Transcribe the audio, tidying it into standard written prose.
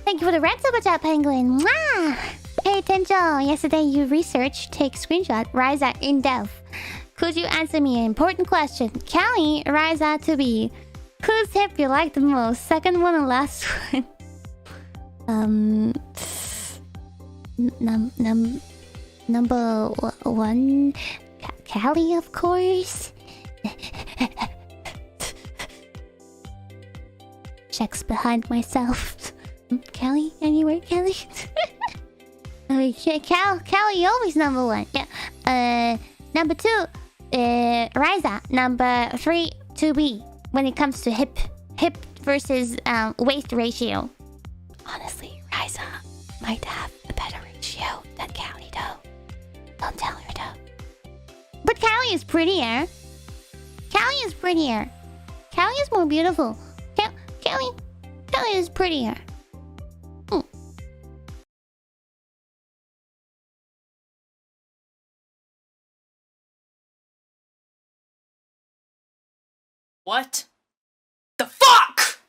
Thank you for the red super chat, penguin. Mwah! Hey, Tenjo. Yesterday you researched, take screenshot, Ryza in depth. Could you answer me an important question? Callie, Ryza to be. Whose hip you like the most? Second one or last one? Number one, Callie, of course. Checks behind myself. Callie, anywhere, Callie? Callie always number one. Yeah. Number two, Ryza. Number three, 2B. When it comes to hip versus waist ratio. Honestly, Ryza might have a better ratio than Callie, though. Don't tell her, though. But Callie is prettier. Callie is prettier. Callie is more beautiful. Callie is prettier. What?